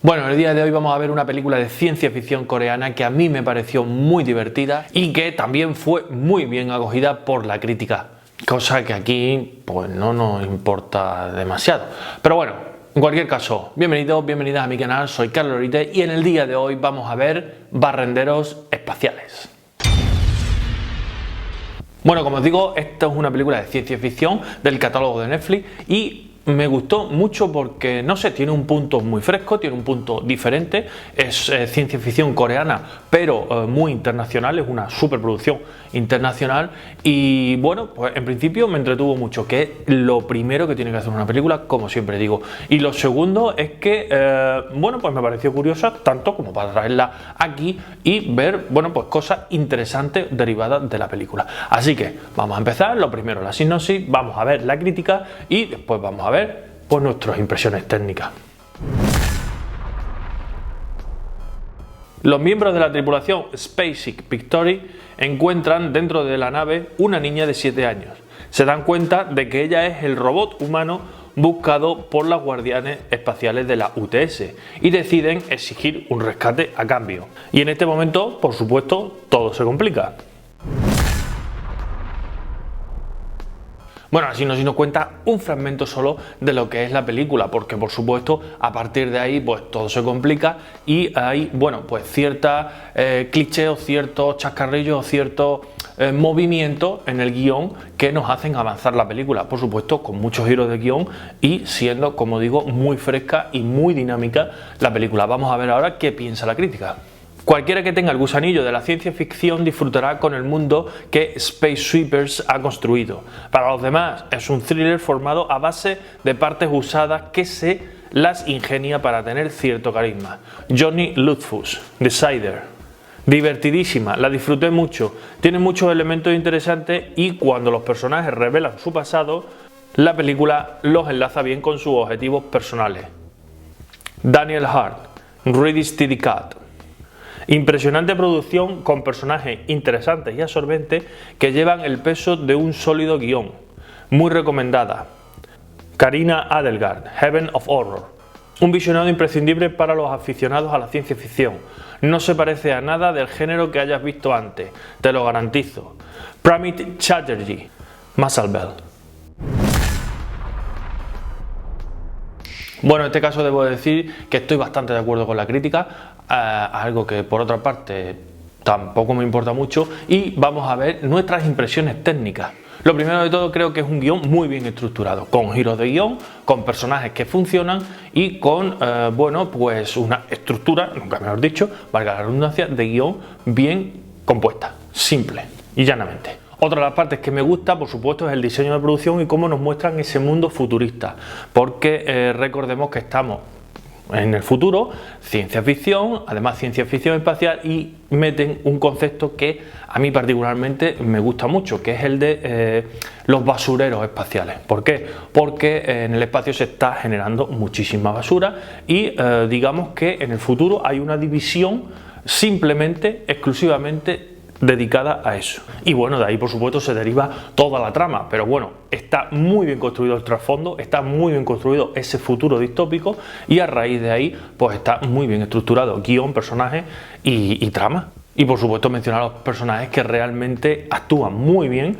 Bueno, el día de hoy vamos a ver una película de ciencia ficción coreana que a mí me pareció muy divertida y que también fue muy bien acogida por la crítica, cosa que aquí pues no nos importa demasiado. Pero bueno, en cualquier caso, bienvenidos, bienvenidas a mi canal, soy Carlos Lorite y en el día de hoy vamos a ver Barrenderos Espaciales. Bueno, como os digo, esta es una película de ciencia ficción del catálogo de Netflix y me gustó mucho porque, no sé, tiene un punto muy fresco, tiene un punto diferente, es ciencia ficción coreana, pero muy internacional, es una superproducción internacional y bueno, pues en principio me entretuvo mucho, que es lo primero que tiene que hacer una película, como siempre digo. Y lo segundo es que, bueno, pues me pareció curiosa, tanto como para traerla aquí y ver, bueno, pues cosas interesantes derivadas de la película. Así que vamos a empezar, lo primero la sinopsis, vamos a ver la crítica y después vamos a ver pues nuestras impresiones técnicas. Los miembros de la tripulación SpaceX Victory encuentran dentro de la nave una niña de 7 años. Se dan cuenta de que ella es el robot humano buscado por los guardianes espaciales de la UTS y deciden exigir un rescate a cambio. Y en este momento, por supuesto, todo se complica. Bueno, así nos cuenta un fragmento solo de lo que es la película, porque por supuesto a partir de ahí pues todo se complica y hay, bueno, pues ciertos clichés, ciertos chascarrillos, ciertos movimientos en el guión que nos hacen avanzar la película, por supuesto con muchos giros de guión y siendo, como digo, muy fresca y muy dinámica la película. Vamos a ver ahora qué piensa la crítica. Cualquiera que tenga el gusanillo de la ciencia ficción disfrutará con el mundo que Space Sweepers ha construido. Para los demás es un thriller formado a base de partes usadas que se las ingenia para tener cierto carisma. Johnny Lutfus, Decider. Divertidísima, la disfruté mucho, tiene muchos elementos interesantes y cuando los personajes revelan su pasado, la película los enlaza bien con sus objetivos personales. Daniel Hart, Ready Steady Cat. Impresionante producción con personajes interesantes y absorbentes que llevan el peso de un sólido guión. Muy recomendada. Karina Adelgard, Heaven of Horror. Un visionado imprescindible para los aficionados a la ciencia ficción. No se parece a nada del género que hayas visto antes, te lo garantizo. Pramit Chatterjee, Muscle Bell. Bueno, en este caso debo decir que estoy bastante de acuerdo con la crítica, algo que por otra parte tampoco me importa mucho, y vamos a ver nuestras impresiones técnicas. Lo primero de todo, creo que es un guión muy bien estructurado, con giros de guión, con personajes que funcionan y con, bueno, pues una estructura, nunca mejor dicho, valga la redundancia, de guión bien compuesta, simple y llanamente. Otra de las partes que me gusta, por supuesto, es el diseño de producción y cómo nos muestran ese mundo futurista, porque recordemos que estamos en el futuro, ciencia ficción, además ciencia ficción espacial, y meten un concepto que a mí particularmente me gusta mucho, que es el de los basureros espaciales. ¿Por qué? Porque en el espacio se está generando muchísima basura y digamos que en el futuro hay una división simplemente, exclusivamente dedicada a eso. Y bueno, de ahí por supuesto se deriva toda la trama, pero bueno, está muy bien construido el trasfondo, está muy bien construido ese futuro distópico y a raíz de ahí pues está muy bien estructurado guión, personajes y trama. Y por supuesto mencionar a los personajes que realmente actúan muy bien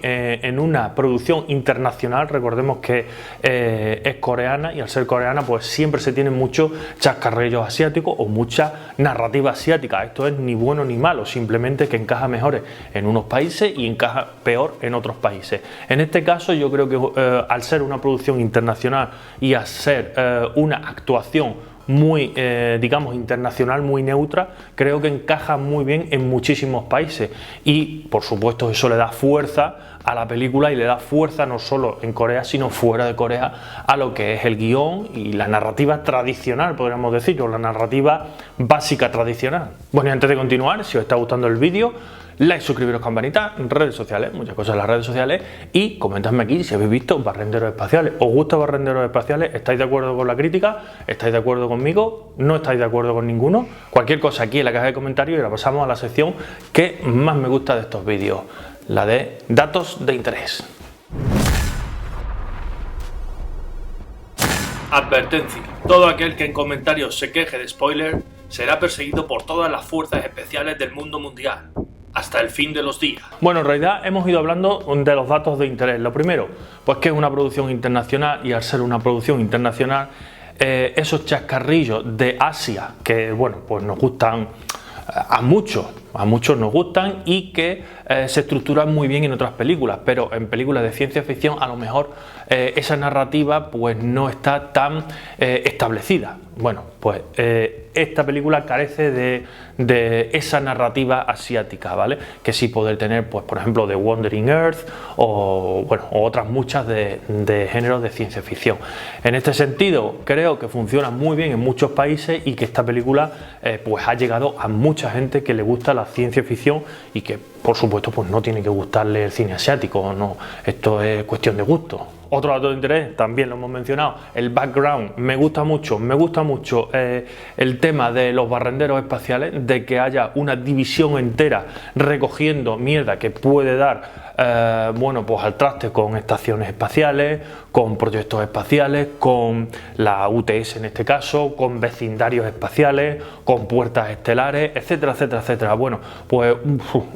en una producción internacional. Recordemos que es coreana y al ser coreana pues siempre se tienen muchos chascarrillos asiáticos o mucha narrativa asiática. Esto es ni bueno ni malo, simplemente que encaja mejor en unos países y encaja peor en otros países. En este caso yo creo que al ser una producción internacional y al ser una actuación muy, digamos, internacional, muy neutra, creo que encaja muy bien en muchísimos países y por supuesto eso le da fuerza a la película y le da fuerza no solo en Corea sino fuera de Corea a lo que es el guión y la narrativa tradicional, podríamos decir, o la narrativa básica tradicional. Bueno, y antes de continuar, si os está gustando el vídeo, like, suscribiros, campanita, redes sociales, muchas cosas en las redes sociales y comentadme aquí si habéis visto Barrenderos Espaciales. ¿Os gusta Barrenderos Espaciales? ¿Estáis de acuerdo con la crítica? ¿Estáis de acuerdo conmigo? ¿No estáis de acuerdo con ninguno? Cualquier cosa aquí en la caja de comentarios y ahora pasamos a la sección que más me gusta de estos vídeos, la de datos de interés. Advertencia: todo aquel que en comentarios se queje de spoiler será perseguido por todas las fuerzas especiales del mundo mundial, hasta el fin de los días. Bueno, en realidad hemos ido hablando de los datos de interés. Lo primero, pues que es una producción internacional, y al ser una producción internacional, esos chascarrillos de Asia, que bueno, pues nos gustan a muchos nos gustan y que se estructuran muy bien en otras películas, pero en películas de ciencia ficción a lo mejor esa narrativa pues no está tan establecida. Bueno, pues esta película carece de esa narrativa asiática, ¿vale? Que sí poder tener, pues por ejemplo, The Wandering Earth o bueno, o otras muchas de géneros de ciencia ficción. En este sentido, creo que funciona muy bien en muchos países y que esta película pues ha llegado a mucha gente que le gusta la ciencia ficción y que por supuesto pues no tiene que gustarle el cine asiático, no, esto es cuestión de gusto. Otro dato de interés, también lo hemos mencionado, el background. Me gusta mucho el tema de los barrenderos espaciales, de que haya una división entera recogiendo mierda que puede dar bueno, pues al traste con estaciones espaciales, con proyectos espaciales, con la UTS en este caso, con vecindarios espaciales, con puertas estelares, etcétera, etcétera, etcétera. Bueno, pues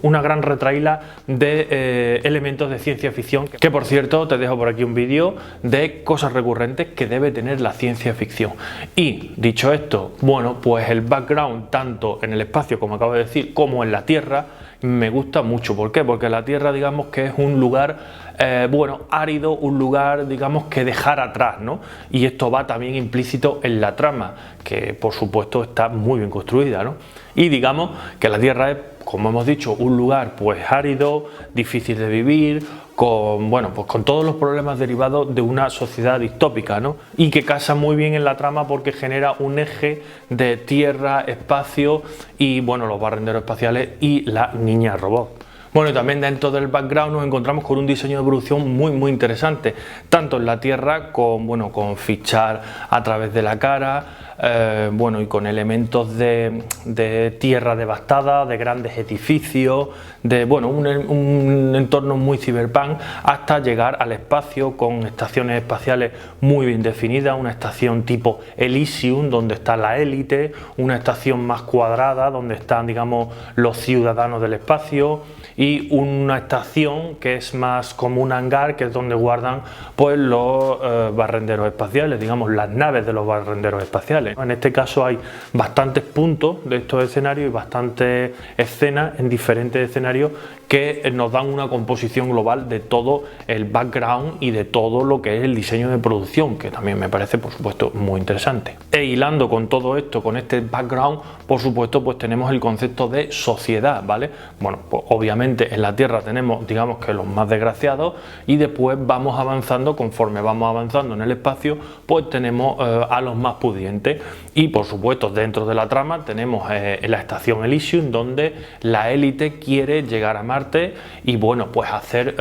una gran retahíla de elementos de ciencia ficción, que por cierto te dejo por aquí un vídeo de cosas recurrentes que debe tener la ciencia ficción. Y dicho esto, bueno, pues el background tanto en el espacio, como acabo de decir, como en la Tierra, me gusta mucho. ¿Por qué? Porque la Tierra, digamos que es un lugar bueno, árido, un lugar, digamos, que dejar atrás, ¿no? Y esto va también implícito en la trama, que por supuesto está muy bien construida, ¿no? Y digamos que la Tierra es, como hemos dicho, un lugar pues árido, difícil de vivir, con, bueno, pues con todos los problemas derivados de una sociedad distópica, ¿no? Y que casa muy bien en la trama porque genera un eje de tierra, espacio y, bueno, los barrenderos espaciales y la niña robot. Bueno, y también dentro del background nos encontramos con un diseño de producción muy interesante, tanto en la Tierra con, bueno, con fichar a través de la cara, bueno, y con elementos de tierra devastada, de grandes edificios, de bueno, un entorno muy cyberpunk, hasta llegar al espacio con estaciones espaciales muy bien definidas, una estación tipo Elysium donde está la élite, una estación más cuadrada donde están, digamos, los ciudadanos del espacio, y una estación que es más como un hangar, que es donde guardan pues los barrenderos espaciales, digamos las naves de los barrenderos espaciales. En este caso hay bastantes puntos de estos escenarios y bastantes escenas en diferentes escenarios que nos dan una composición global de todo el background y de todo lo que es el diseño de producción, que también me parece por supuesto muy interesante. E hilando con todo esto, con este background, por supuesto pues tenemos el concepto de sociedad, ¿vale? Bueno, pues obviamente en la Tierra tenemos, digamos, que los más desgraciados, y después vamos avanzando, conforme vamos avanzando en el espacio, pues tenemos a los más pudientes. Y por supuesto dentro de la trama tenemos la estación Elysium, donde la élite quiere llegar a Marte y bueno, pues hacer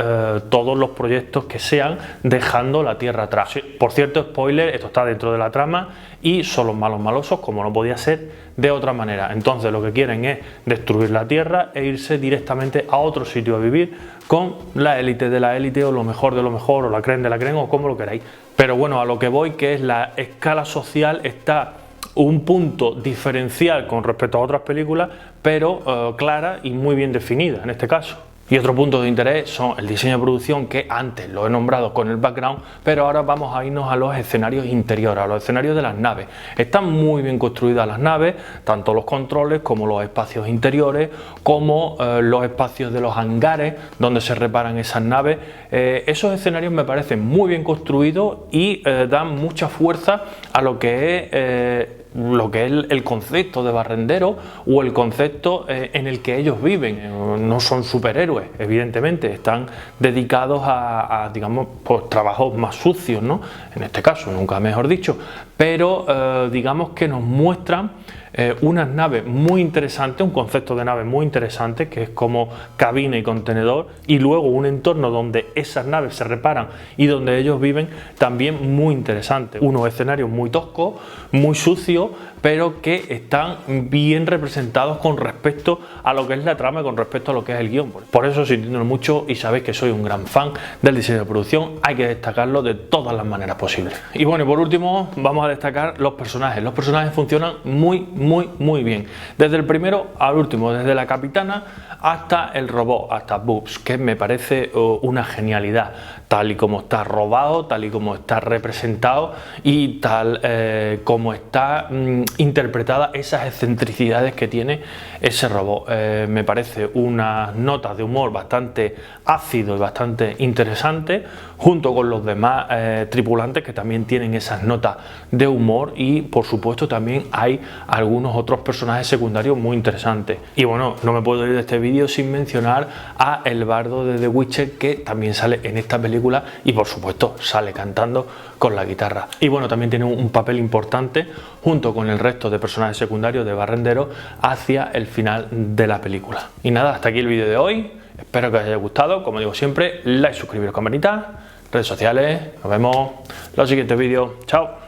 todos los proyectos que sean, dejando la Tierra atrás. Sí, por cierto, spoiler, esto está dentro de la trama y son los malos malosos, como no podía ser de otra manera. Entonces lo que quieren es destruir la Tierra e irse directamente a otro sitio a vivir con la élite de la élite, o lo mejor de lo mejor, o la creen de la creen, o como lo queráis. Pero bueno, a lo que voy, que es la escala social está un punto diferencial con respecto a otras películas, pero clara y muy bien definida en este caso. Y otro punto de interés son el diseño de producción, que antes lo he nombrado con el background, pero ahora vamos a irnos a los escenarios interiores, a los escenarios de las naves. Están muy bien construidas las naves, tanto los controles como los espacios interiores, como los espacios de los hangares donde se reparan esas naves. Esos escenarios me parecen muy bien construidos y dan mucha fuerza a lo que es el concepto de barrendero, o el concepto en el que ellos viven. No son superhéroes, evidentemente, están dedicados a digamos, pues, trabajos más sucios, ¿no? En este caso, nunca mejor dicho, pero digamos que nos muestran unas naves muy interesantes, un concepto de nave muy interesante, que es como cabina y contenedor, y luego un entorno donde esas naves se reparan y donde ellos viven, también muy interesante. Unos escenarios muy toscos, muy sucios, pero que están bien representados con respecto a lo que es la trama y con respecto a lo que es el guión. Por eso, sintiéndolo mucho, y sabéis que soy un gran fan del diseño de producción, hay que destacarlo de todas las maneras posibles. Y bueno, y por último vamos a destacar los personajes. Los personajes funcionan muy bien, desde el primero al último, desde la capitana hasta el robot, hasta Boobs, que me parece una genialidad, tal y como está robado, tal y como está representado y tal como está interpretada esas excentricidades que tiene ese robot. Me parece unas notas de humor bastante ácido y bastante interesante, junto con los demás tripulantes que también tienen esas notas de humor, y por supuesto también hay algunos otros personajes secundarios muy interesantes. Y bueno, no me puedo ir de este vídeo sin mencionar a el bardo de The Witcher, que también sale en esta película y por supuesto sale cantando con la guitarra. Y bueno, también tiene un papel importante junto con el resto de personajes secundarios de barrenderos hacia el final de la película. Y nada, hasta aquí el vídeo de hoy. Espero que os haya gustado. Como digo siempre, like, suscribiros, campanita, redes sociales. Nos vemos en los siguientes vídeos. Chao.